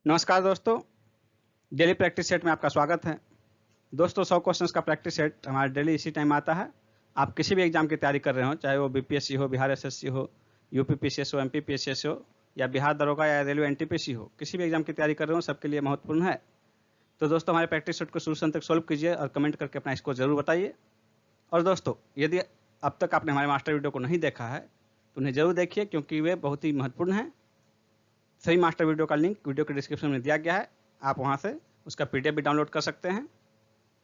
नमस्कार दोस्तों, daily practice set में आपका स्वागत है। दोस्तों 100 क्वेश्चंस का प्रैक्टिस सेट हमारा डेली इसी टाइम आता है। आप किसी भी एग्जाम की तैयारी कर रहे हो, चाहे वो बीपीएससी हो, बिहार एसएससी हो, यूपी पीसीएस हो, एमपी पीसीएस हो या बिहार दरोगा या रेलवे एनटीपीसी हो, किसी भी एग्जाम की तैयारी कर रहे हो, सबके लिए महत्वपूर्ण है। तो दोस्तों हमारे प्रैक्टिस सेट को शुरू से अंत तक सॉल्व कीजिए और कमेंट करके अपना स्कोर जरूर बताइए। और दोस्तों यदि अब तक आपने हमारे मास्टर वीडियो को नहीं देखा है तो उन्हें जरूर देखिए, क्योंकि वे बहुत ही महत्वपूर्ण हैं। सही मास्टर वीडियो का लिंक वीडियो के डिस्क्रिप्शन में दिया गया है, आप वहां से उसका पीडीएफ भी डाउनलोड कर सकते हैं।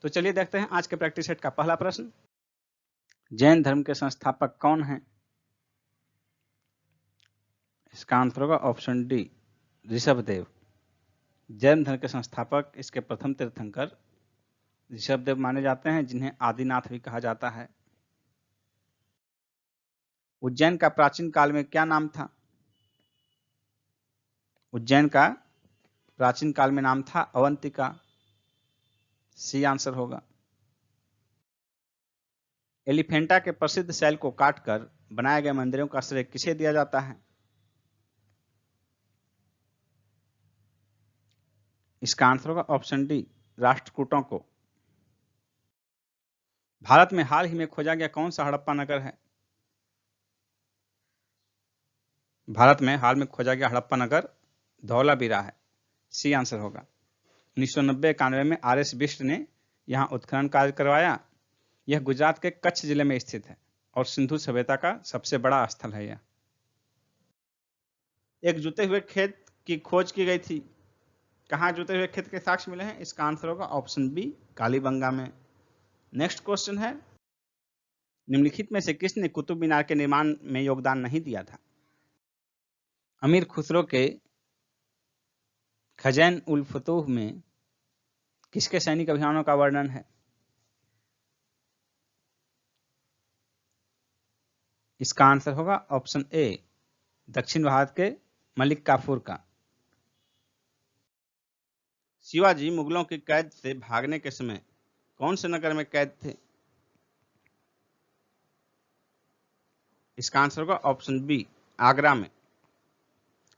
तो चलिए देखते हैं आज के प्रैक्टिस सेट का पहला प्रश्न। जैन धर्म के संस्थापक कौन हैं? इसका आंसर होगा ऑप्शन डी, ऋषभदेव। जैन धर्म के संस्थापक, इसके प्रथम तीर्थंकर ऋषभदेव माने जाते हैं, जिन्हें आदिनाथ भी कहा जाता है। उज्जैन का प्राचीन काल में क्या नाम था? उज्जैन का प्राचीन काल में नाम था अवंतिका। सी आंसर होगा। एलिफेंटा के प्रसिद्ध शैल को काटकर बनाए गए मंदिरों का श्रेय किसे दिया जाता है? इसका आंसर होगा ऑप्शन डी, राष्ट्रकूटों को। भारत में हाल ही में खोजा गया कौन सा हड़प्पा नगर है? भारत में हाल में खोजा गया हड़प्पा नगर धौलावीरा है। सी आंसर होगा। 1990-91 में आर.एस. बिष्ट ने यहां उत्खनन कार्य करवाया। यह गुजरात के कच्छ जिले में स्थित है और सिंधु सभ्यता का सबसे बड़ा स्थल है। यह एक जुते हुए खेत की खोज की गई थी। कहां जुते हुए खेत के साक्ष्य मिले हैं? इसका आंसर होगा ऑप्शन बी, कालीबंगा में। नेक्स्ट क्वेश्चन है, निम्नलिखित में से किसने कुतुब मीनार के निर्माण में योगदान नहीं दिया था? अमीर खुसरो के खजैन उल फतूह में किसके सैनिक अभियानों का वर्णन है? इसका आंसर होगा ऑप्शन ए, दक्षिण भारत के मलिक काफूर का। शिवाजी मुगलों की कैद से भागने के समय कौन से नगर में कैद थे? इसका आंसर होगा ऑप्शन बी, आगरा में।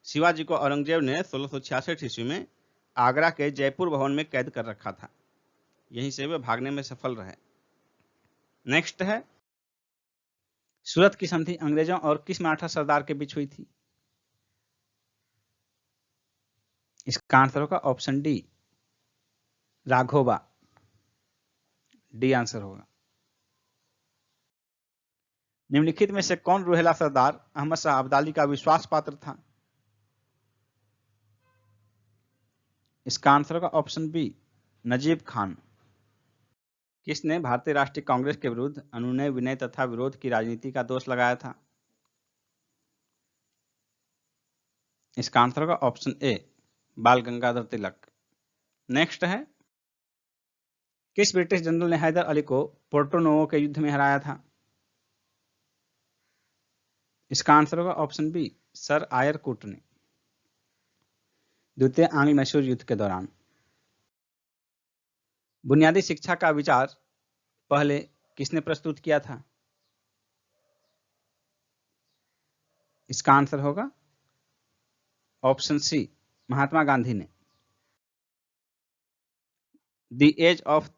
शिवाजी को औरंगजेब ने 1666 ईस्वी में आगरा के जयपुर भवन में कैद कर रखा था। यहीं से वे भागने में सफल रहे। नेक्स्ट है, सूरत की संधि अंग्रेजों और किस मराठा सरदार के बीच हुई थी? इसका आंसर होगा option D, Raghoba. D answer होगा। निम्नलिखित में से कौन रूहेला सरदार अहमद शाह अब्दाली का विश्वास पात्र था? इसका आंसर होगा ऑप्शन बी, नजीब खान। किसने भारतीय राष्ट्रीय कांग्रेस के विरुद्ध अनुनय विनय तथा विरोध की राजनीति का दोष लगाया था? इसका आंसर होगा ऑप्शन ए, बाल गंगाधर तिलक। नेक्स्ट है, किस ब्रिटिश जनरल ने हैदर अली को पोर्टो नोवो के युद्ध में हराया था? इसका आंसर होगा ऑप्शन बी, सर आयर कूट ने, द्वितीय आंग्ल मैसूर युद्ध के दौरान। बुनियादी शिक्षा का विचार पहले किसने प्रस्तुत किया था? इसका आंसर होगा ऑप्शन सी, महात्मा गांधी ने। The age of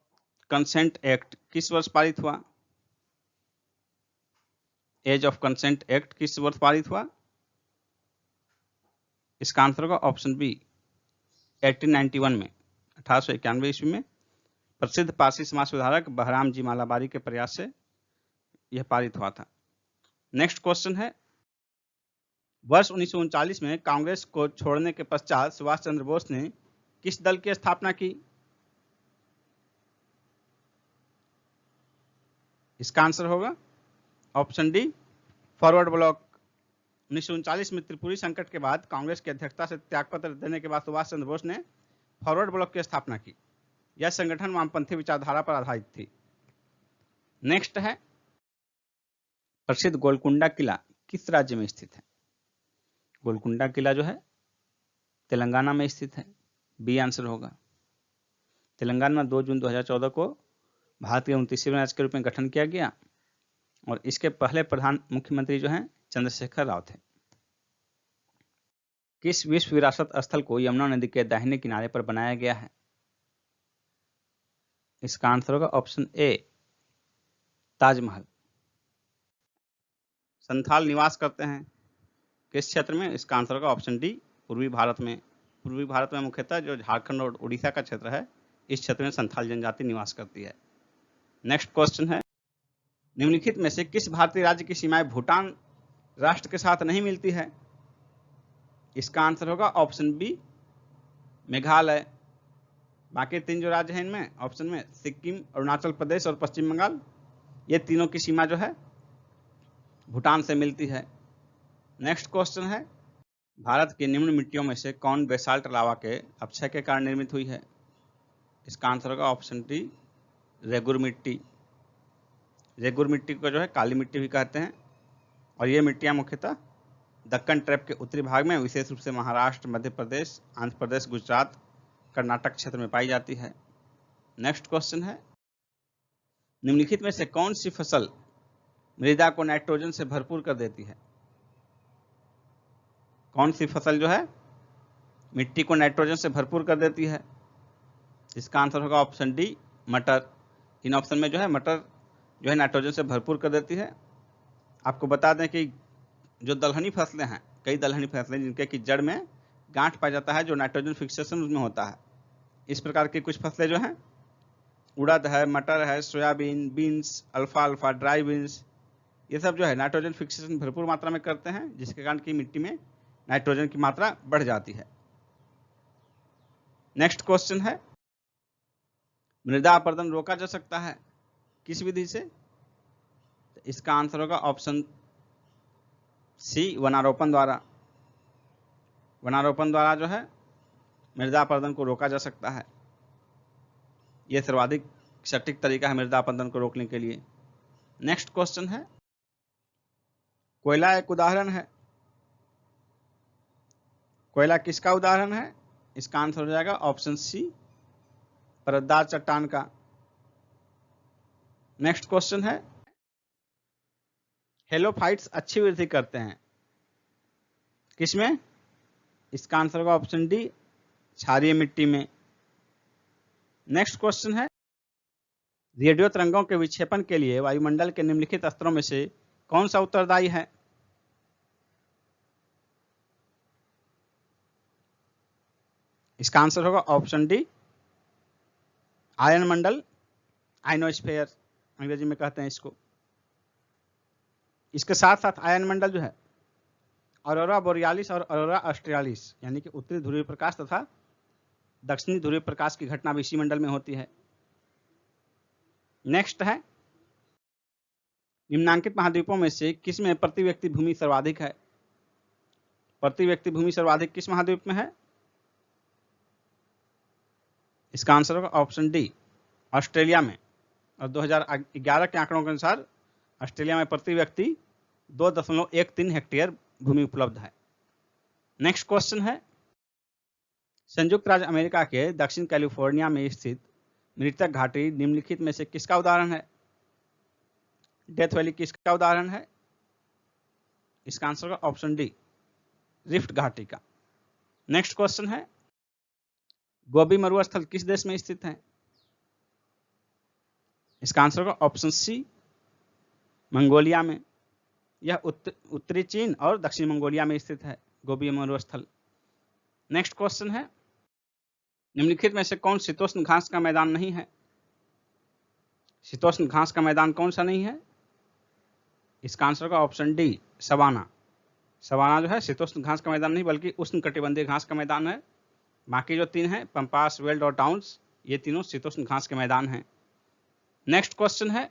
consent act किस वर्ष पारित हुआ? एज ऑफ कंसेंट एक्ट किस वर्ष पारित हुआ? इसका आंसर होगा ऑप्शन बी, 1891 में, 1891 ईस्वी में प्रसिद्ध पारसी समाज सुधारक बहराम जी मालाबारी के प्रयास से यह पारित हुआ था। नेक्स्ट क्वेश्चन है, वर्ष 1939 में कांग्रेस को छोड़ने के पश्चात सुभाष चंद्र बोस ने किस दल की स्थापना की? इसका आंसर होगा ऑप्शन डी, फॉरवर्ड ब्लॉक। 1939 में त्रिपुरी संकट के बाद कांग्रेस की अध्यक्षता से त्यागपत्र देने के बाद सुभाष चंद्र बोस ने फॉरवर्ड ब्लॉक की स्थापना की। यह संगठन वामपंथी विचारधारा पर आधारित थी। नेक्स्ट है, प्रसिद्ध गोलकुंडा किला किस राज्य में स्थित है? गोलकुंडा किला जो है तेलंगाना में स्थित है। बी आंसर होगा। तेलंगाना में 2 जून 2014 को भारत के 29वें राज्य के रूप में गठन किया गया और इसके पहले प्रधान मुख्यमंत्री जो हैं चंद्रशेखर राव थे। किस विश्व विरासत स्थल को यमुना नदी के दाहिने किनारे पर बनाया गया है? इसका आंसर होगा ऑप्शन ए, ताजमहल। संथाल निवास करते हैं किस क्षेत्र में? इसका आंसर होगा ऑप्शन डी, पूर्वी भारत में। पूर्वी भारत में मुख्यतः जो झारखंड और उड़ीसा का क्षेत्र है, इस क्षेत्र में संथाल जनजाति निवास करती है। नेक्स्ट क्वेश्चन है, निम्नलिखित में से किस भारतीय राज्य की सीमाएं भूटान राष्ट्र के साथ नहीं मिलती है? इसका आंसर होगा ऑप्शन बी, मेघालय। बाकी 3 जो राज्य हैं इनमें ऑप्शन में सिक्किम, अरुणाचल प्रदेश और पश्चिम बंगाल, ये तीनों की सीमा जो है भूटान से मिलती है। नेक्स्ट क्वेश्चन है, भारत की निम्न मिट्टियों में से कौन बेसाल्ट लावा के अपक्षय के कारण निर्मित हुई है? इसका आंसर होगा ऑप्शन डी, रेगुर मिट्टी। रेगुर मिट्टी को जो है काली मिट्टी भी कहते हैं, और ये मिट्टियां मुख्यतः दक्कन ट्रैप के उत्तरी भाग में, विशेष रूप से महाराष्ट्र, मध्य प्रदेश, आंध्र प्रदेश, गुजरात, कर्नाटक क्षेत्र में पाई जाती है। नेक्स्ट क्वेश्चन है, निम्नलिखित में से कौन सी फसल मृदा को नाइट्रोजन से भरपूर कर देती है? कौन सी फसल जो है मिट्टी को नाइट्रोजन से भरपूर कर देती है? इसका आंसर होगा ऑप्शन डी, मटर। इन ऑप्शन में जो है मटर जो है नाइट्रोजन से भरपूर कर देती है। आपको बता दें कि जो दलहनी फसलें हैं, कई दलहनी फसलें जिनके की जड़ में गांठ पाया जाता है, जो नाइट्रोजन फिक्सेशन उसमें होता है, इस प्रकार की कुछ फसलें जो हैं, उड़द है, मटर है, soybean, beans, alpha, dry beans, ये सब जो है नाइट्रोजन फिक्सेशन भरपूर मात्रा में करते हैं, जिसके कारण की मिट्टी में नाइट्रोजन की मात्रा बढ़ जाती है। नेक्स्ट क्वेश्चन है, मृदा अपरदन रोका जा सकता है किस विधि से? तो इसका आंसर होगा ऑप्शन सी, वनारोपण द्वारा। वनारोपण द्वारा जो है मृदा अपरदन को रोका जा सकता है। यह सर्वाधिक सटीक तरीका है मृदा अपरदन को रोकने के लिए। नेक्स्ट क्वेश्चन है, कोयला एक उदाहरण है। कोयला किसका उदाहरण है? इसका आंसर हो जाएगा ऑप्शन सी, परतदार चट्टान का। नेक्स्ट क्वेश्चन है, हेलोफाइट्स अच्छी वृद्धि करते हैं किसमें? इसका आंसर होगा ऑप्शन डी, क्षारीय मिट्टी में। नेक्स्ट क्वेश्चन है, रेडियो तरंगों के विक्षेपण के लिए वायुमंडल के निम्नलिखित स्तरों में से कौन सा उत्तरदायी है? इसका आंसर होगा ऑप्शन डी, आयन मंडल, आयनोस्फेयर अंग्रेजी में कहते हैं इसको। इसके साथ साथ आयन मंडल जो है ऑरोरा बोरियालिस और ऑरोरा ऑस्ट्रियालिस, यानी कि उत्तरी ध्रुवीय प्रकाश तथा दक्षिणी ध्रुवीय प्रकाश की घटना भी इसी मंडल में होती है। नेक्स्ट है, निम्नांकित महाद्वीपों में से किस में प्रति व्यक्ति भूमि सर्वाधिक है? प्रति व्यक्ति भूमि सर्वाधिक किस महाद्वीप में है? इसका आंसर होगा ऑप्शन डी, ऑस्ट्रेलिया में। और 2011 के आंकड़ों के अनुसार ऑस्ट्रेलिया में प्रति व्यक्ति 2.13 हेक्टेयर भूमि उपलब्ध है। नेक्स्ट क्वेश्चन है, संयुक्त राज्य अमेरिका के दक्षिण कैलिफोर्निया में स्थित मृतक घाटी निम्नलिखित में से किसका उदाहरण है? डेथ वैली किसका उदाहरण है? इसका आंसर होगा ऑप्शन डी, रिफ्ट घाटी का। नेक्स्ट क्वेश्चन है, गोबी मरुस्थल किस देश में स्थित है? इसका आंसर होगा ऑप्शन सी, मंगोलिया में। यह उत्तरी चीन और दक्षिण मंगोलिया में स्थित है गोबी मरुस्थल। नेक्स्ट क्वेश्चन है, निम्नलिखित में से कौन शीतोष्ण घास का मैदान नहीं है? शीतोष्ण घास का मैदान कौन सा नहीं है? इसका आंसर होगा ऑप्शन डी, सवाना। सवाना जो है शीतोष्ण घास का मैदान नहीं बल्कि उष्ण कटिबंधीय घास का मैदान है। बाकी जो 3 हैं, पंपास, वेल्ड और डाउन्स, ये तीनों शीतोष्ण घास के मैदान हैं। नेक्स्ट क्वेश्चन है,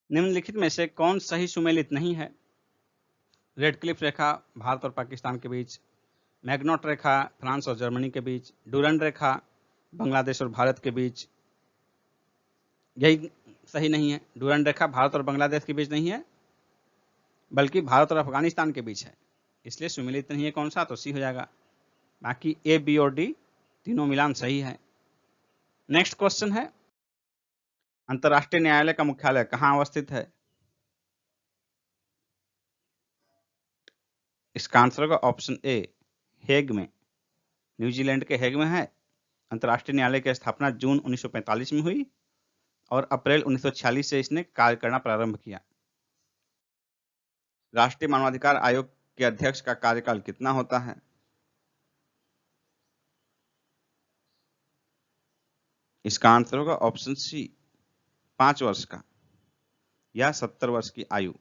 निम्नलिखित में से कौन सही सुमेलित नहीं है? रेड क्लिफ रेखा भारत और पाकिस्तान के बीच, मैग्नोट रेखा फ्रांस और जर्मनी के बीच, डूरंड रेखा बांग्लादेश और भारत के बीच, यही सही नहीं है। डूरंड रेखा भारत और बांग्लादेश के बीच नहीं है बल्कि भारत और अफगानिस्तान के बीच है, इसलिए सुमेलित नहीं है कौन सा, तो सी हो जाएगा। बाकी ए, बी और डी तीनों मिलान सही है। नेक्स्ट क्वेश्चन है, अंतर्राष्ट्रीय न्यायालय का मुख्यालय कहाँ अवस्थित है? इसका आंसर होगा ऑप्शन ए, हेग में, न्यूजीलैंड के हेग में है। अंतर्राष्ट्रीय न्यायालय की स्थापना जून 1945 में हुई और अप्रैल 1946 से इसने कार्य करना प्रारंभ किया। राष्ट्रीय मानवाधिकार आयोग के अध्यक्ष का कार्यकाल कितना होता है? इसका आंसर होगा ऑप्शन सी, 5 वर्ष का या 70 वर्ष की आयु,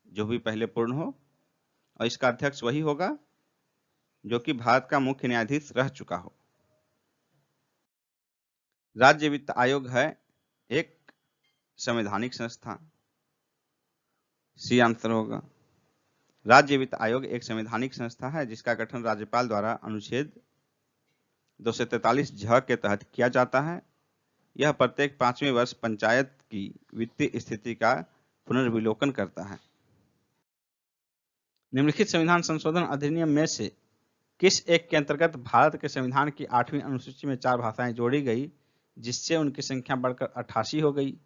जो भी पहले पूर्ण हो, और इसका अध्यक्ष वही होगा जो कि भारत का मुख्य न्यायाधीश रह चुका हो। राज्य वित्त आयोग है एक संवैधानिक संस्था, सी आंसर होगा। राज्य वित्त आयोग एक संवैधानिक संस्था है जिसका गठन राज्यपाल द्वारा अनुच्छेद 243 झ के तहत किया जाता है। यह प्रत्येक 5वें वर्ष पंचायत की वित्तीय स्थिति का पुनर्विलोकन करता है। निम्नलिखित संविधान संशोधन अधिनियम में से किस एक के अंतर्गत भारत के संविधान की 8वीं अनुसूची में 4 भाषाएं जोड़ी गई, जिससे उनकी संख्या बढ़कर 88 हो गई?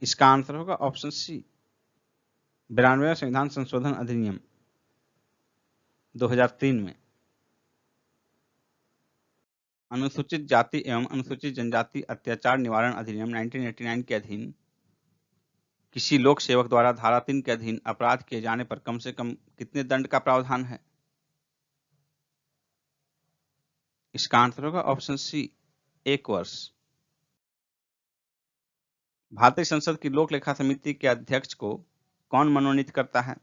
इसका आंसर होगा ऑप्शन सी, 92वां संविधान संशोधन अधिनियम 2003 में। अनुसूचित जाति एवं अनुसूचित जनजाति अत्याचार निवारण अधिनियम 1989 के अधीन किसी लोक सेवक द्वारा धारा 3 के अधीन अपराध किए जाने पर कम से कम कितने दंड का प्रावधान है? इसका आंसर होगा ऑप्शन सी, 1 वर्ष। भारतीय संसद की लोक लेखा समिति के अध्यक्ष को कौन मनोनीत करता है?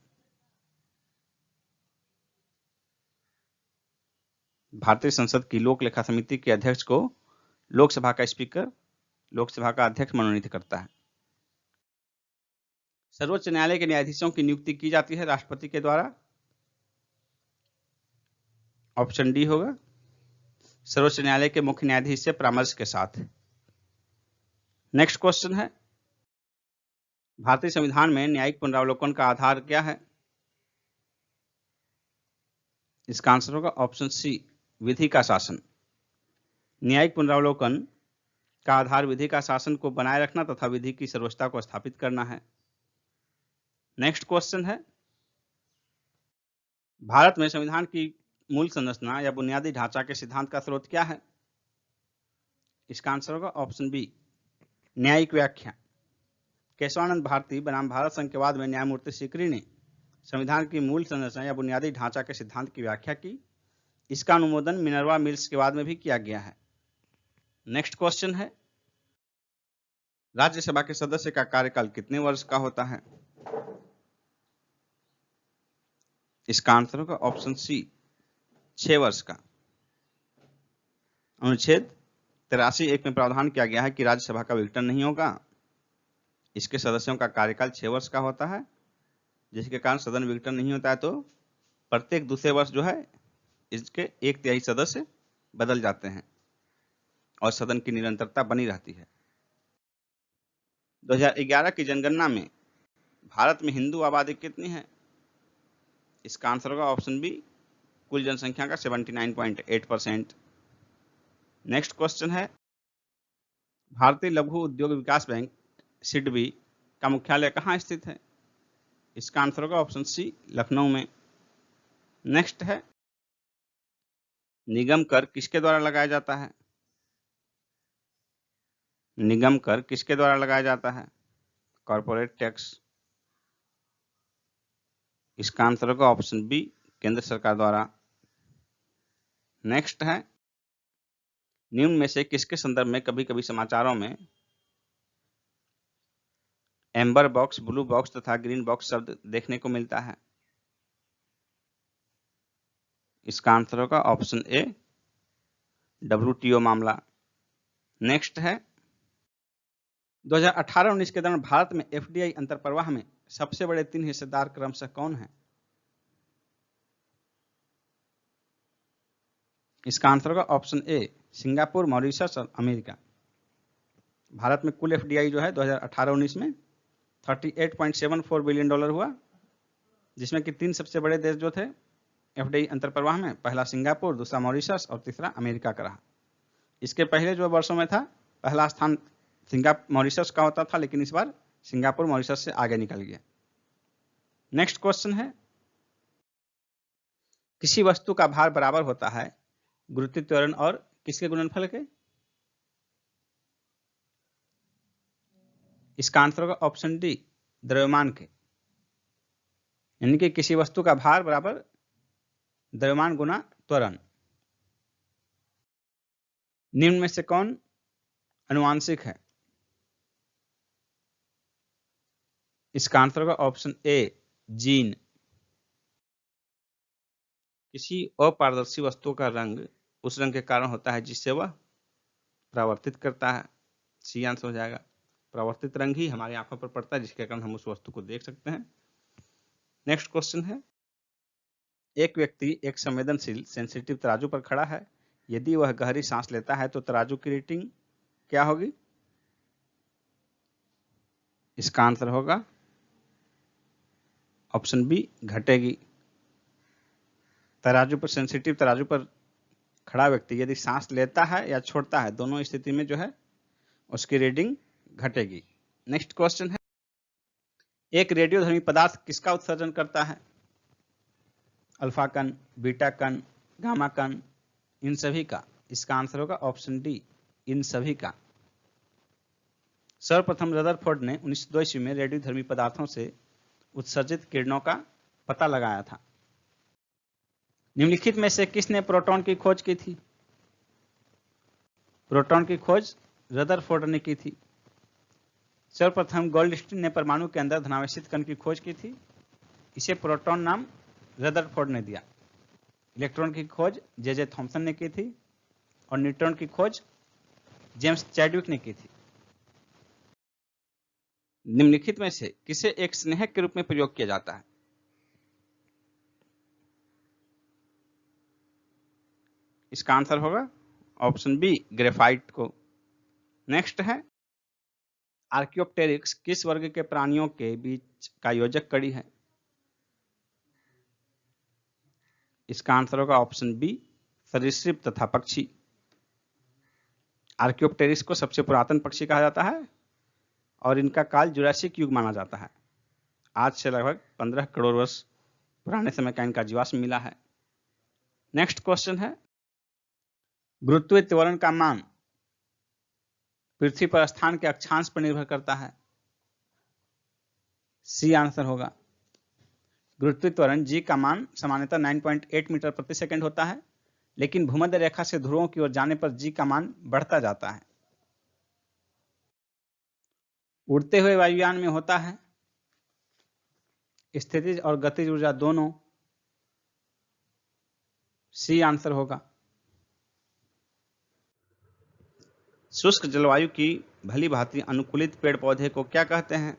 भारतीय संसद की लोक लेखा समिति के अध्यक्ष को लोकसभा का स्पीकर, लोकसभा का अध्यक्ष मनोनीत करता है। सर्वोच्च न्यायालय के न्यायाधीशों की नियुक्ति की जाती है राष्ट्रपति के द्वारा, ऑप्शन डी होगा। सर्वोच्च न्यायालय के मुख्य न्यायाधीश से परामर्श के साथ। नेक्स्ट क्वेश्चन है, भारतीय संविधान में न्यायिक पुनरावलोकन का आधार क्या है? इसका आंसर होगा ऑप्शन सी, विधि का शासन। न्यायिक पुनरावलोकन का आधार विधि का शासन को बनाए रखना तथा विधि की सर्वोच्चता को स्थापित करना है। नेक्स्ट क्वेश्चन है, भारत में संविधान की मूल संरचना या बुनियादी ढांचा के सिद्धांत का स्रोत क्या है? इसका आंसर होगा ऑप्शन बी, न्यायिक व्याख्या। केशवानंद भारती बनाम भारत संघ के बाद में न्यायमूर्ति सीकरी ने संविधान की मूल संरचना या बुनियादी ढांचा के सिद्धांत की व्याख्या की। इसका अनुमोदन मिनर्वा मिल्स के बाद में भी किया गया है। नेक्स्ट क्वेश्चन है, राज्यसभा के सदस्य का कार्यकाल कितने वर्ष का होता है? इसका आंसर होगा ऑप्शन सी, 6 वर्ष का। अनुच्छेद 83(1) में प्रावधान किया गया है कि राज्यसभा का विघटन नहीं होगा। इसके सदस्यों का कार्यकाल 6 वर्ष का होता है, जिसके कारण सदन विघटन नहीं होता है, तो प्रत्येक दूसरे वर्ष जो है इसके 1/3 सदस्य बदल जाते हैं और सदन की निरंतरता बनी रहती है। 2011 की जनगणना में भारत में हिंदू आबादी कितनी है? इसका आंसर होगा ऑप्शन बी, कुल जनसंख्या का 79.8%। नेक्स्ट क्वेश्चन है, भारतीय लघु उद्योग विकास बैंक सिडबी का मुख्यालय कहाँ स्थित है? इसका आंसर होगा ऑप्शन सी, लखनऊ में। नेक्स्ट है, निगम कर किसके द्वारा लगाया जाता है? निगम कर किसके द्वारा लगाया जाता है? Corporate tax. इसका आंसर होगा ऑप्शन बी, केंद्र सरकार द्वारा। नेक्स्ट है, निम्न में से किसके संदर्भ में कभी कभी समाचारों में एम्बर बॉक्स, ब्लू बॉक्स तथा ग्रीन बॉक्स शब्द देखने को मिलता है? इसका आंसर होगा ऑप्शन ए, WTO मामला। नेक्स्ट है, 2018-19 के दौरान भारत में FDI अंतरप्रवाह में सबसे बड़े 3 हिस्सेदार क्रमशः कौन है? इसका आंसर होगा ऑप्शन ए, सिंगापुर, मॉरिशस और अमेरिका। भारत में कुल FDI जो है 2018-19 में $38.74 बिलियन हुआ, जिसमें कि 3 सबसे बड़े देश जो थे FDI अंतरप्रवाह में, पहला सिंगापुर, दूसरा मॉरिशस और तीसरा अमेरिका का रहा। इसके पहले जो वर्षों में था, पहला स्थान मॉरिशस का होता था, लेकिन इस बार सिंगापुर मॉरिशस से आगे निकल गया। नेक्स्ट क्वेश्चन है, किसी वस्तु का भार बराबर होता है गुरुत्वीय त्वरण और किसके गुणनफल के? इसका आंसर होगा ऑप्शन डी, द्रव्यमान के। यानी कि किसी वस्तु का भार बराबर द्रव्यमान गुना त्वरण। निम्न में से कौन अनुवांशिक है? इसका आंसर होगा ऑप्शन ए, जीन। किसी अपारदर्शी वस्तु का रंग उस रंग के कारण होता है जिससे वह परावर्तित करता है। सी आंसर हो जाएगा। परावर्तित रंग ही हमारी आंखों पर पड़ता है जिसके कारण हम उस वस्तु को देख सकते हैं। नेक्स्ट क्वेश्चन है, एक व्यक्ति एक संवेदनशील सेंसिटिव तराजू पर खड़ा है। यदि वह गहरी सांस लेता है तो तराजू की रीडिंग क्या होगी? इसका आंसर होगा ऑप्शन बी, घटेगी। तराजू पर, सेंसिटिव तराजू पर खड़ा व्यक्ति यदि सांस लेता है या छोड़ता है, दोनों स्थिति में जो है उसकी रीडिंग घटेगी। नेक्स्ट क्वेश्चन है, एक रेडियोधर्मी पदार्थ किसका उत्सर्जन करता है? अल्फा कण, बीटा कण, गामा कण, इन सभी का। इसका आंसर होगा ऑप्शन डी, इन सभी का। सर्वप्रथम रदरफोर्ड ने 1902 ईस्वी में रेडियोधर्मी पदार्थों से उत्सर्जित किरणों का पता लगाया था। निम्नलिखित में से किसने प्रोटॉन की खोज की थी? प्रोटॉन की खोज रदरफोर्ड ने की थी। सर्वप्रथम गोल्डस्टीन ने परमाणु के अंदर धनावेशित कण की खोज की थी। इसे प्रोटॉन नाम रदरफोर्ड ने दिया। इलेक्ट्रॉन की खोज जे थॉमसन ने की थी और न्यूट्रॉन की खोज जेम्स चैडविक ने की थी। निम्नलिखित में से किसे एक स्नेहक के रूप में प्रयोग किया जाता है? इसका आंसर होगा ऑप्शन बी, ग्रेफाइट को। नेक्स्ट है, आर्कियोप्टेरिक्स किस वर्ग के प्राणियों के बीच का योजक कड़ी है? इसका आंसर होगा ऑप्शन बी, सरीसृप तथा पक्षी। आर्कियोप्टेरिक्स को सबसे पुरातन पक्षी कहा जाता है और इनका काल जुरासिक युग माना जाता है। आज से लगभग 15 करोड़ वर्ष पुराने समय का इनका जीवाश्म मिला है। नेक्स्ट क्वेश्चन है, गुरुत्वीय त्वरण का मान पृथ्वी पर स्थान के अक्षांश पर निर्भर करता है। सी आंसर होगा। गुरुत्वीय त्वरण जी का मान सामान्यतः 9.8 मीटर प्रति सेकंड होता है, लेकिन भूमध्य रेखा से ध्रुवों की ओर जाने पर जी का मान बढ़ता जाता है। उड़ते हुए वायुयान में होता है स्थितिज और गतिज ऊर्जा दोनों। सी आंसर होगा। शुष्क जलवायु की भली भांति अनुकूलित पेड़ पौधे को क्या कहते हैं?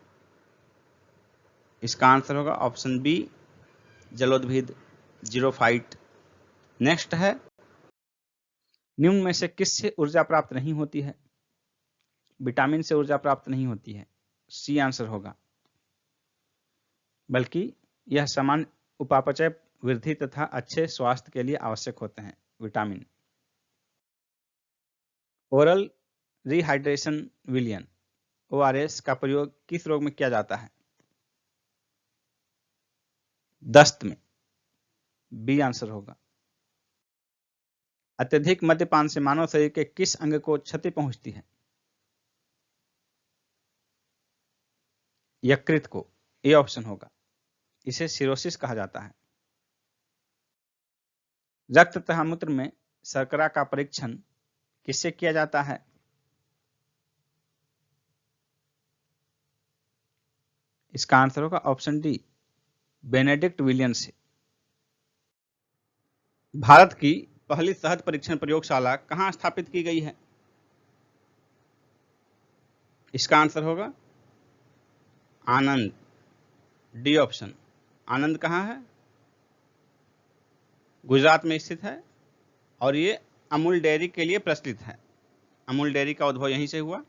इसका आंसर होगा ऑप्शन बी, जलोद्भिद, जीरोफाइट। नेक्स्ट है, निम्न में से किससे ऊर्जा प्राप्त नहीं होती है? विटामिन से ऊर्जा प्राप्त नहीं होती है। सी आंसर होगा। बल्कि यह सामान्य उपापचय वृद्धि तथा अच्छे स्वास्थ्य के लिए आवश्यक होते हैं। विटामिन। ओरल रिहाइड्रेशन विलियन, ORS का प्रयोग किस रोग में किया जाता है? दस्त में। बी आंसर होगा। अत्यधिक मद्यपान से मानव शरीर के किस अंग को क्षति पहुंचती है? यकृत को। ए ऑप्शन होगा। इसे सिरोसिस कहा जाता है। रक्त तथा मूत्र में शर्करा का परीक्षण किससे किया जाता है? इसका आंसर होगा ऑप्शन डी, बेनेडिक्ट विलियन से। भारत की पहली शहद परीक्षण प्रयोगशाला कहां स्थापित की गई है? इसका आंसर होगा आनंद। D option. आनंद कहां है? गुजरात में स्थित है और ये अमूल डेयरी के लिए प्रचलित है। अमूल डेयरी का उद्भव यहीं से हुआ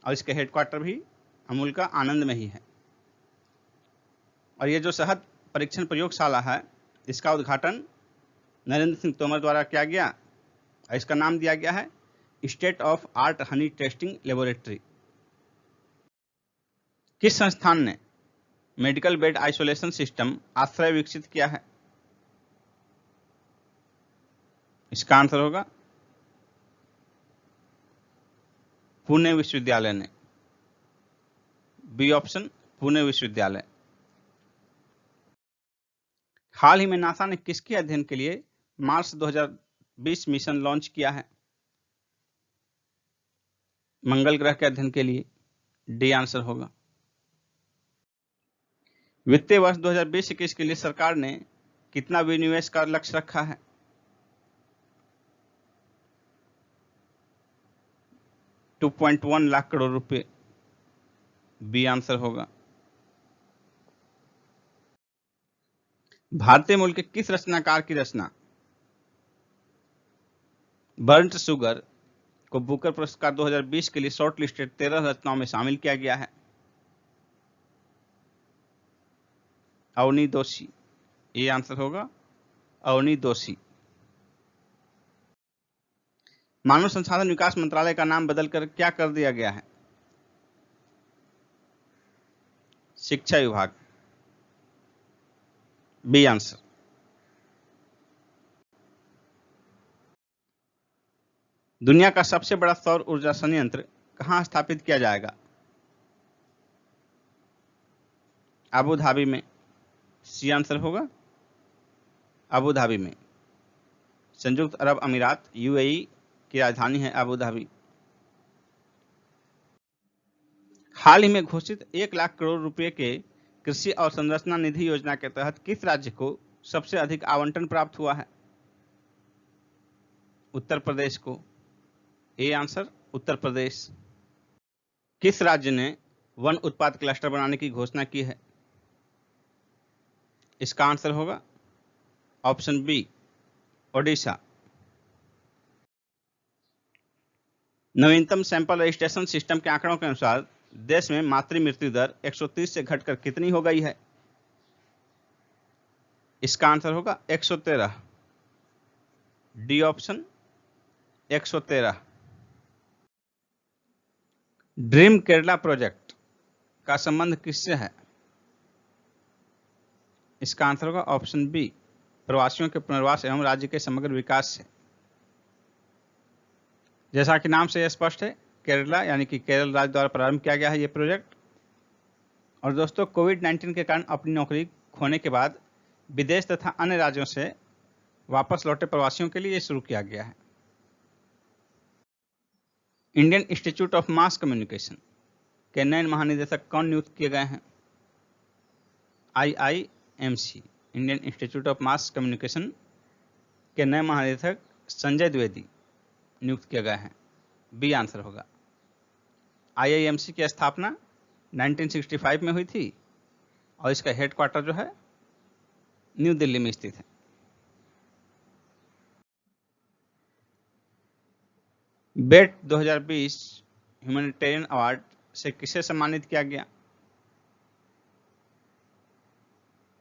और इसके हेडक्वार्टर भी अमूल का आनंद में ही है। और ये जो शहद परीक्षण प्रयोगशाला है, इसका उद्घाटन नरेंद्र सिंह तोमर द्वारा किया गया और इसका नाम दिया गया है state of art Honey testing laboratory. किस संस्थान ने मेडिकल बेड आइसोलेशन सिस्टम आश्रय विकसित किया है? इसका आंसर होगा पुणे विश्वविद्यालय ने। बी ऑप्शन, पुणे विश्वविद्यालय। हाल ही में नासा ने किसके अध्ययन के लिए मार्स 2020 मिशन लॉन्च किया है? मंगल ग्रह के अध्ययन के लिए। डी आंसर होगा। वित्तीय वर्ष 2020-21 के लिए सरकार ने कितना विनिवेश का लक्ष्य रखा है? 2.1 लाख करोड़ रुपए। बी आंसर होगा। भारतीय मूल के किस रचनाकार की रचना बर्न्ट शुगर को बुकर पुरस्कार 2020 के लिए शॉर्ट लिस्टेड 13 रचनाओं में शामिल किया गया है? अवनी दोषी। ये आंसर होगा अवनी दोषी। मानव संसाधन विकास मंत्रालय का नाम बदलकर क्या कर दिया गया है? शिक्षा विभाग। B answer. दुनिया का सबसे बड़ा सौर ऊर्जा संयंत्र कहां स्थापित किया जाएगा? अबू धाबी में। सी आंसर होगा अबू धाबी में। संयुक्त अरब अमीरात यूएई की राजधानी है अबू धाबी। हाल ही में घोषित 1 लाख करोड़ रुपए के कृषि अवसंरचना निधि योजना के तहत किस राज्य को सबसे अधिक आवंटन प्राप्त हुआ है? उत्तर प्रदेश को। A answer, Uttar Pradesh. किस राज्य ने वन उत्पाद क्लस्टर बनाने की घोषणा की है? इसका आंसर होगा ऑप्शन बी, ओडिशा। नवीनतम सैंपल रजिस्ट्रेशन सिस्टम के आंकड़ों के अनुसार देश में मातृ मृत्यु दर 130 से घटकर कितनी हो गई है? इसका आंसर होगा 113। D option, 113। Dream Kerala project का संबंध किससे है? इसका आंसर होगा ऑप्शन बी, प्रवासियों के पुनर्वास एवं राज्य के समग्र विकास से। जैसा कि नाम से यह स्पष्ट है, केरला यानी कि केरल राज्य द्वारा प्रारंभ किया गया है ये प्रोजेक्ट। और दोस्तों, कोविड-19 के कारण अपनी नौकरी खोने के बाद विदेश तथा अन्य राज्यों से वापस लौटे प्रवासियों के लिए ये शुरू किया गया है। Indian institute of mass communication के नए महानिदेशक कौन नियुक्त किए गए हैं? IIMC, Indian institute of mass communication के नए महानिदेशक संजय द्विवेदी नियुक्त किए गए हैं। बी आंसर होगा। IIMC की स्थापना 1965 में हुई थी और इसका हेडक्वार्टर जो है न्यू दिल्ली में स्थित है। बेट 2020 ह्यूमैनिटेरियन अवार्ड से किसे सम्मानित किया गया?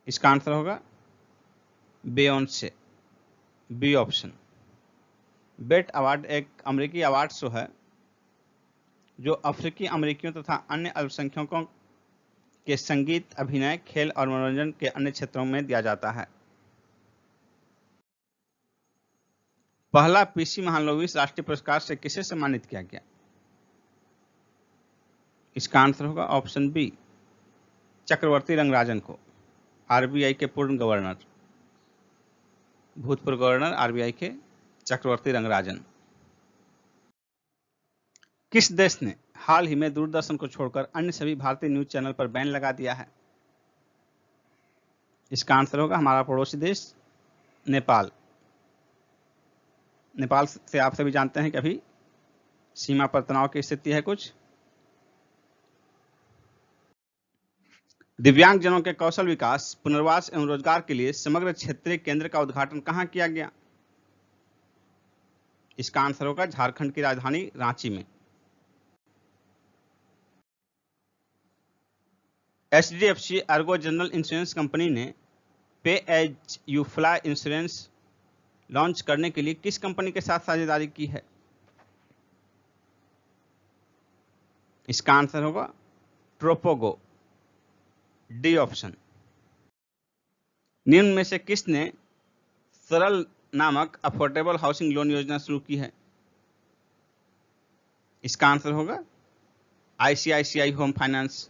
इसका आंसर होगा Beyonce. B option. BET award एक अमेरिकी अवार्ड शो है जो अफ्रीकी अमेरिकियों तथा अन्य अल्पसंख्यकों के संगीत, अभिनय, खेल और मनोरंजन के अन्य क्षेत्रों में दिया जाता है। पहला पीसी महालनोबिस राष्ट्रीय पुरस्कार से किसे सम्मानित किया गया? इसका आंसर होगा ऑप्शन बी, चक्रवर्ती रंगराजन को, आरबीआई के पूर्व गवर्नर, भूतपूर्व गवर्नर आरबीआई के चक्रवर्ती रंगराजन। किस देश ने हाल ही में दूरदर्शन को छोड़कर अन्य सभी भारतीय न्यूज चैनल पर बैन लगा दिया है? इसका आंसर होगा हमारा पड़ोसी देश नेपाल। नेपाल से आप सभी जानते हैं कि अभी सीमा पर तनाव की स्थिति है कुछ। दिव्यांगजनों के कौशल विकास, पुनर्वास एवं रोजगार के लिए समग्र क्षेत्रीय केंद्र का उद्घाटन कहां किया गया? इसका आंसर होगा झारखंड की राजधानी रांची में। HDFC ergo general insurance company ने pay as you fly insurance launch करने के लिए किस कंपनी के साथ साझेदारी की है? इसका आंसर होगा ट्रोपोगो। D option. निम्न में से किसने सरल नामक अफोर्डेबल हाउसिंग लोन योजना शुरू की है? इसका आंसर होगा आईसीआईसीआई होम फाइनेंस।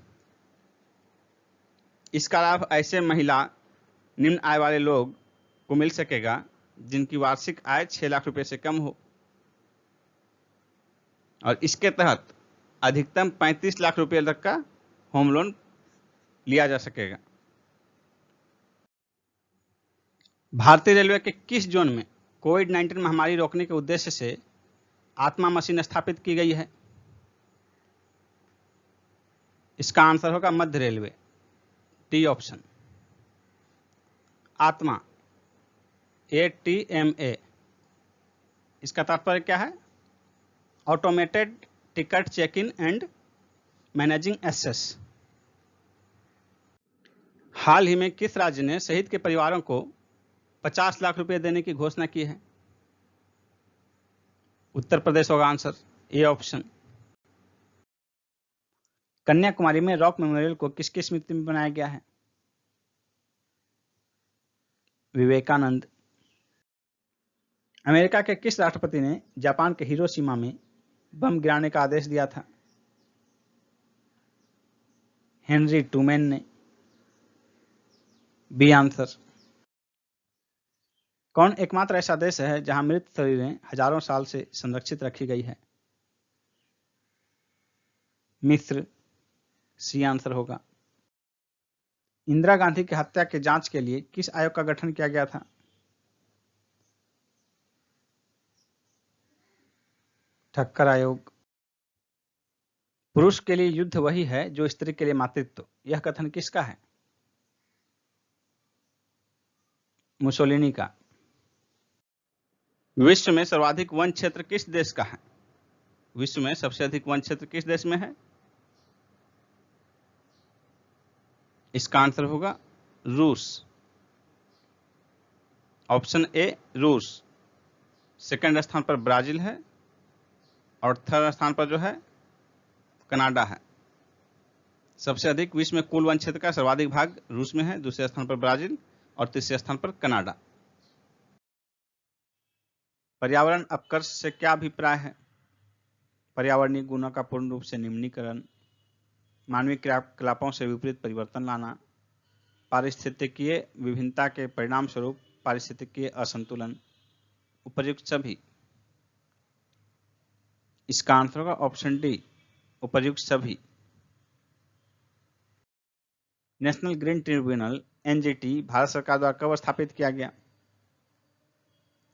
इसका लाभ ऐसे महिला निम्न आय वाले लोग को मिल सकेगा जिनकी वार्षिक आय 6 लाख रुपए से कम हो, और इसके तहत अधिकतम 35 लाख रुपए तक का होम लोन लिया जा सकेगा। भारतीय रेलवे के किस जोन में कोविड-19 महामारी रोकने के उद्देश्य से आत्मा मशीन स्थापित की गई है? इसका आंसर होगा मध्य रेलवे, टी ऑप्शन। आत्मा ATMA, इसका तात्पर्य क्या है? Automated ticket check in and managing access. हाल ही में किस राज्य ने शहीद के परिवारों को 50 लाख रुपए देने की घोषणा की है? उत्तर प्रदेश होगा आंसर, ए ऑप्शन। कन्याकुमारी में रॉक मेमोरियल को किसकी स्मृति में बनाया गया है? विवेकानंद। अमेरिका के किस राष्ट्रपति ने जापान के हिरोशिमा में बम गिराने का आदेश दिया था? हेनरी ट्रूमैन ने, बी आंसर। कौन एकमात्र ऐसा देश है जहां मृत शरीरें हजारों साल से संरक्षित रखी गई है? मिस्र, सी आंसर होगा। इंदिरा गांधी की हत्या की जांच के लिए किस आयोग का गठन किया गया था? ठक्कर आयोग। पुरुष के लिए युद्ध वही है जो स्त्री के लिए मातृत्व, यह कथन किसका है? मुसोलिनी का। विश्व में सर्वाधिक वन क्षेत्र किस देश का है? विश्व में सबसे अधिक वन क्षेत्र किस देश में है? इसका आंसर होगा रूस, ऑप्शन ए रूस। सेकंड स्थान पर ब्राजील है और थर्ड स्थान पर जो है कनाडा है। सबसे अधिक विश्व में कुल वन क्षेत्र का सर्वाधिक भाग रूस में है, दूसरे स्थान पर ब्राजील और तीसरे स्थान पर कनाडा। पर्यावरण अपकर्ष से क्या अभिप्राय है? पर्यावरणीय गुणों का पूर्ण रूप से निम्नीकरण, मानवीय क्रियाकलापों से विपरीत परिवर्तन लाना, पारिस्थितिकीय विभिन्नता के परिणाम स्वरूप पारिस्थितिकीय असंतुलन, उपर्युक्त सभी। इसका आंसर होगा ऑप्शन डी, उपर्युक्त सभी। National green tribunal NGT Bharat सरकार द्वारा कब स्थापित किया गया?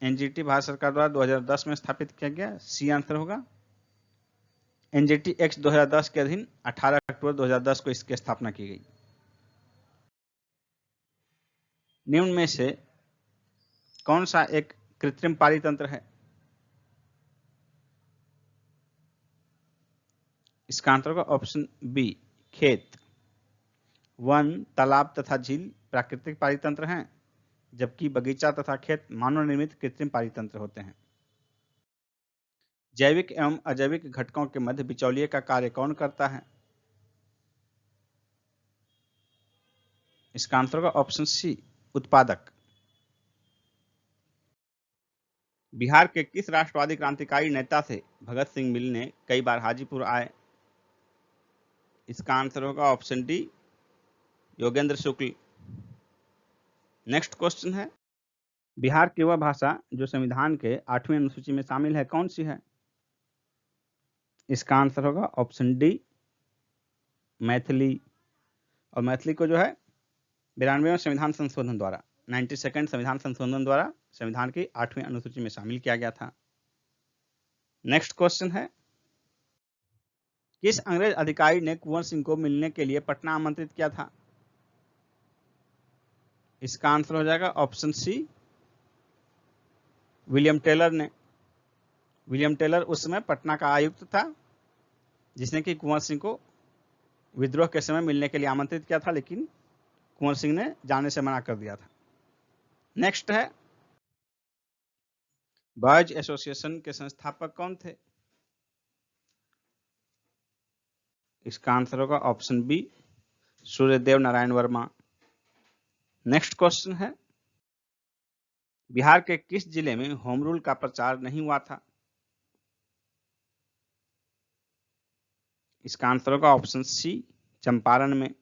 एनजीटी भारत सरकार द्वारा 2010 में स्थापित किया गया, सी आंसर होगा। एनजीटी एक्ट 2010 के अधीन 18 अक्टूबर 2010 को इसकी स्थापना की गई। निम्न में से कौन सा एक कृत्रिम पारितंत्र है? इसका आंसर होगा ऑप्शन बी, खेत। वन, तालाब तथा झील प्राकृतिक पारितंत्र हैं, जबकि बगीचा तथा खेत मानव निर्मित कृत्रिम पारितंत्र होते हैं। जैविक एवं अजैविक घटकों के मध्य बिचौलिए का कार्य कौन करता है? इसका आंसर होगा ऑप्शन सी, उत्पादक। बिहार के किस राष्ट्रवादी क्रांतिकारी नेता से भगत सिंह मिलने कई बार हाजीपुर आए? इसका आंसर होगा ऑप्शन डी, योगेंद्र शुक्ल। नेक्स्ट क्वेश्चन है, बिहार की वह भाषा जो संविधान के 8वीं अनुसूची में शामिल है कौन सी है? इसका आंसर होगा ऑप्शन डी, मैथिली। और मैथिली को जो है 92वें संविधान संशोधन द्वारा 92nd संविधान संशोधन द्वारा संविधान की 8वीं अनुसूची में शामिल किया गया था। नेक्स्ट क्वेश्चन है, किस अंग्रेज अधिकारी ने कुंवर सिंह को मिलने के लिए पटना आमंत्रित किया था? इसका आंसर हो जाएगा ऑप्शन सी, विलियम टेलर ने। विलियम टेलर उस समय पटना का आयुक्त था जिसने कि कुंवर सिंह को विद्रोह के समय मिलने के लिए आमंत्रित किया था, लेकिन कुंवर सिंह ने जाने से मना कर दिया था। नेक्स्ट है, बॉयज एसोसिएशन के संस्थापक कौन थे? इसका आंसर होगा option B, Suryadev Narayan Verma. Next question है, बिहार के किस जिले में होम रूल का प्रचार नहीं हुआ था? इसका आंसर होगा ऑप्शन सी, चंपारण में।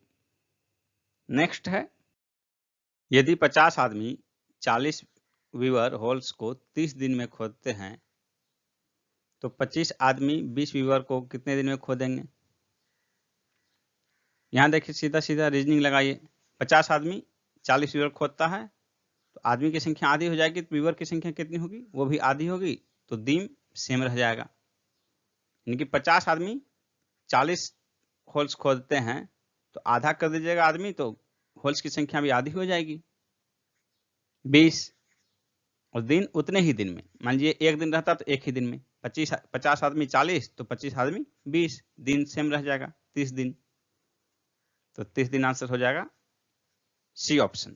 नेक्स्ट है, यदि 50 आदमी 40 वीवर होल्स को 30 दिन में खोदते हैं तो 25 आदमी 20 वीवर को कितने दिन में खोदेंगे? यहां देखिए, सीधा सीधा रीजनिंग लगाइए। 50 आदमी 40 वीवर खोदता है तो आदमी की संख्या आधी हो जाएगी, तो वीवर की संख्या कितनी होगी? वो भी आधी होगी, तो दिन सेम रह जाएगा। यानी कि 50 आदमी 40 होल्स खोदते हैं तो आधा कर दीजिएगा आदमी, तो होल्स की संख्या भी आधी हो जाएगी, 20। और दिन उतने ही दिन में, मान लीजिए एक दिन रहता तो एक ही दिन में 50 आदमी 40 तो 25 आदमी 20, दिन सेम रह जाएगा 30 दिन। तो 30 दिन आंसर हो जाएगा सी ऑप्शन।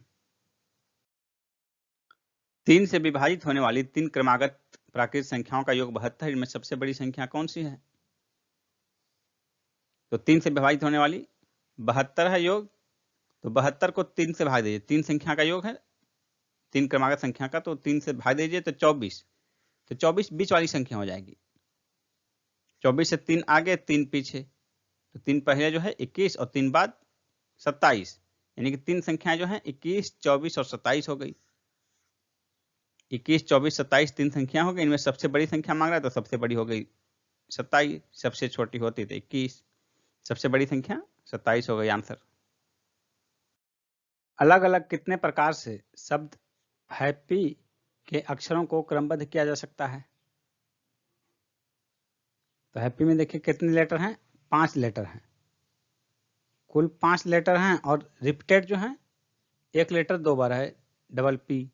3 से विभाजित होने वाली 3 क्रमागत प्राकृतिक संख्याओं का योग 72, इनमें सबसे बड़ी संख्या कौन सी है? तो 3 से विभाजित होने वाली 72 है योग, तो 72 को 3 से भाग दीजिए, 3 संख्या का योग है, 3 क्रमागत संख्या का, तो 3 से भाग दीजिए तो 24, तो 24 बीच वाली संख्या हो जाएगी। 24 से 3 आगे 3 पीछे, तो 3 पहले जो है 21 और 3 बाद 27, यानी कि 3 संख्याएं जो है 21, 24 और 27 हो गई। 21, 24, 27 3 संख्या हो गई, इनमें सबसे बड़ी संख्या मांग रहा है तो सबसे बड़ी हो गई 27, सबसे छोटी होती तो 21, सबसे बड़ी संख्या 27 हो गई आंसर। अलग अलग कितने प्रकार से शब्द हैप्पी के अक्षरों को क्रमबद्ध किया जा सकता है? तो हैप्पी में देखिए कितने लेटर हैं? 5 लेटर हैं, कुल 5 लेटर हैं, और रिपीटेड जो है एक लेटर 2 बार है, डबल पी।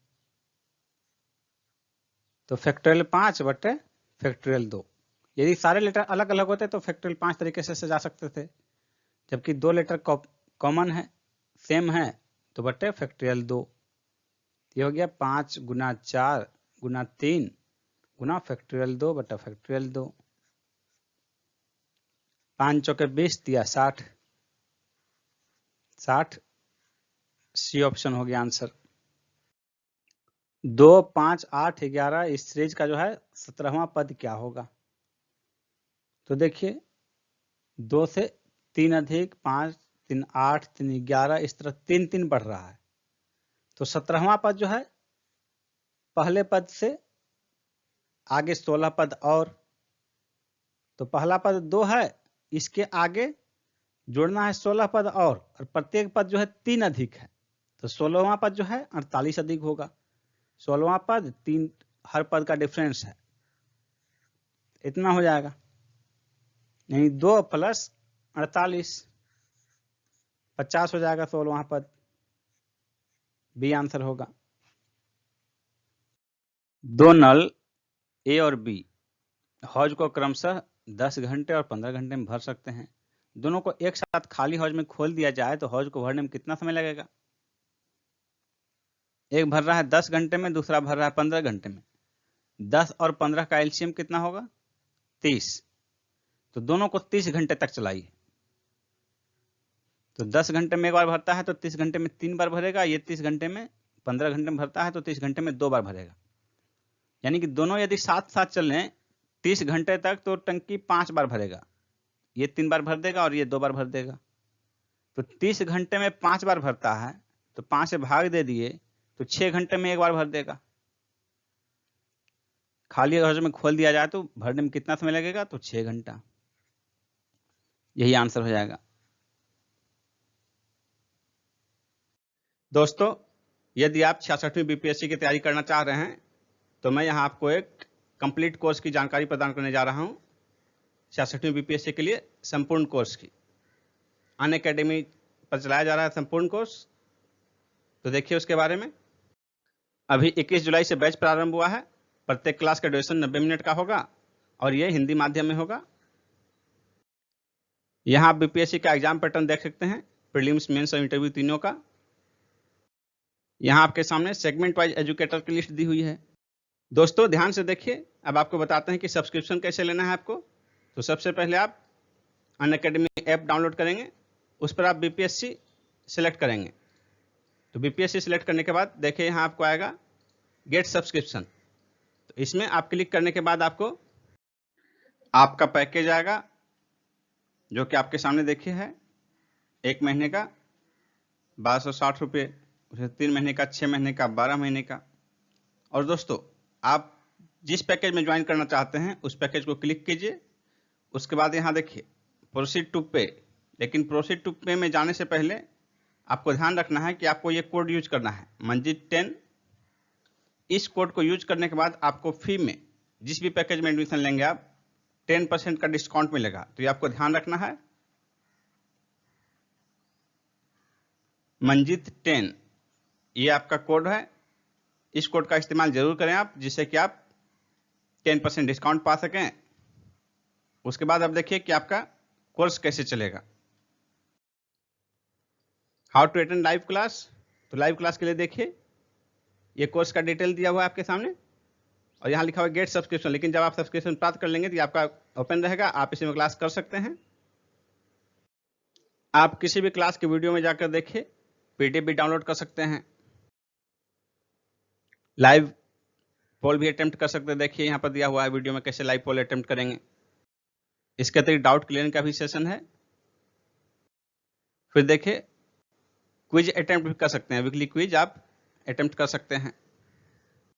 तो फैक्टोरियल 5 बटे फैक्टोरियल 2। यदि सारे लेटर अलग अलग होते तो फैक्टोरियल 5 तरीके से सजा सकते थे, जबकि 2 लेटर कॉमन है, सेम है, तो बटे फैक्टोरियल 2। ये हो गया 5 गुना 4 गुना 3 गुना फैक्टोरियल 2 बटा फैक्टोरियल 2। 5 चौके 20 दिया 60, 60 सी ऑप्शन हो गया आंसर। 2, 5, 8, 11 इस सीरीज का जो है 17वां पद क्या होगा? तो देखिए 2 से 3 अधिक 5, 3 8, 3 11, इस तरह 3 3 बढ़ रहा है, तो 17वां पद जो है पहले पद से आगे 16 पद और, तो पहला पद 2 है, इसके आगे जोड़ना है 16 पद और प्रत्येक पद जो है 3 अधिक है, तो 16वां पद जो है 48 अधिक होगा। 16वां पद 3, हर पद का डिफरेंस है, इतना हो जाएगा, यानी 2 प्लस 48, 50 हो जाएगा 16वां पद, बी आंसर होगा। 2 नल ए और बी हौज को क्रमशः 10 घंटे और 15 घंटे में भर सकते हैं। दोनों को एक साथ खाली हौज में खोल दिया जाए तो हौज को भरने में कितना समय लगेगा? एक भर रहा है 10 घंटे में, दूसरा भर रहा है 15 घंटे में। 10 और 15 का एलसीएम कितना होगा? 30। तो दोनों को 30 घंटे तक चलाइए। तो 10 घंटे में एक बार भरता है तो 30 घंटे में 3 बार भरेगा, ये 30 घंटे में 15 घंटे में भरता है तो 30 घंटे में 2 बार भरेगा। यानी कि दोनों यदि साथ साथ चलें 30 घंटे तक तो टंकी 5 बार भरेगा, ये 3 बार भर देगा और ये 2 बार भर देगा। तो 30 घंटे में 5 बार भरता है तो 5 से भाग दे दिए तो 6 घंटे में एक बार भर देगा। खाली हौज में खोल दिया जाए तो भरने में कितना समय लगेगा? तो 6 घंटा। यही आंसर हो जाएगा। दोस्तों, यदि आप 66वीं बीपीएससी की तैयारी करना चाह रहे हैं तो मैं यहाँ आपको एक कंप्लीट कोर्स की जानकारी प्रदान करने जा रहा हूँ। 66वीं बीपीएससी के लिए संपूर्ण कोर्स की अनअकैडमी पर चलाया जा रहा है संपूर्ण कोर्स। तो देखिए उसके बारे में। अभी 21 जुलाई से बैच प्रारंभ हुआ है। प्रत्येक क्लास का ड्यूरेशन 90 मिनट का होगा और ये हिंदी माध्यम में होगा। यहाँ आप बीपीएससी का एग्जाम पैटर्न देख सकते हैं, प्रीलिम्स, मेंस और इंटरव्यू तीनों का। यहाँ आपके सामने सेगमेंट वाइज एजुकेटर की लिस्ट दी हुई है। दोस्तों ध्यान से देखिए, अब आपको बताते हैं कि सब्सक्रिप्शन कैसे लेना है आपको। तो सबसे पहले आप अनअकैडमी ऐप डाउनलोड करेंगे। उस पर आप बीपीएससी सिलेक्ट करेंगे। तो बीपीएससी सिलेक्ट करने के बाद देखिए यहाँ आपको आएगा गेट सब्सक्रिप्शन। तो इसमें आप क्लिक करने के बाद आपको आपका पैकेज आएगा, जो कि आपके सामने देखिए है 1 महीने का 1260 रुपये, 3 महीने का, 6 महीने का, 12 महीने का। और दोस्तों, आप जिस पैकेज में ज्वाइन करना चाहते हैं उस पैकेज को क्लिक कीजिए। उसके बाद यहाँ देखिए प्रोसीड टू पे। लेकिन प्रोसीड टू पे में जाने से पहले आपको ध्यान रखना है कि आपको ये कोड यूज करना है, मंजीत 10। इस कोड को यूज करने के बाद आपको फी में, जिस भी पैकेज में एडमिशन लेंगे आप, 10% का डिस्काउंट मिलेगा। तो ये आपको ध्यान रखना है, मंजीत 10 ये आपका कोड है। इस कोड का इस्तेमाल जरूर करें आप, जिससे कि आप 10% डिस्काउंट पा सकें। उसके बाद अब देखिए कि आपका कोर्स कैसे चलेगा। How to attend live class. तो लाइव क्लास के लिए देखिए ये कोर्स का डिटेल दिया हुआ है आपके सामने, और यहाँ लिखा हुआ है गेट सब्सक्रिप्शन। लेकिन जब आप सब्सक्रिप्शन प्राप्त कर लेंगे तो ये आपका ओपन रहेगा, आप इसी में क्लास कर सकते हैं। आप किसी भी क्लास के वीडियो में जाकर देखिए, पीडीएफ भी डाउनलोड कर सकते हैं, लाइव पोल भी अटेम्प्ट कर सकते हैं। देखिए यहाँ पर दिया हुआ है वीडियो में कैसे लाइव पोल अटेम्प्ट करेंगे। इसके अतिरिक्त डाउट क्लियरिंग का भी सेशन है। फिर देखिए क्विज अटेम्प्ट भी कर सकते हैं, वीकली क्विज आप अटेम्प्ट कर सकते हैं।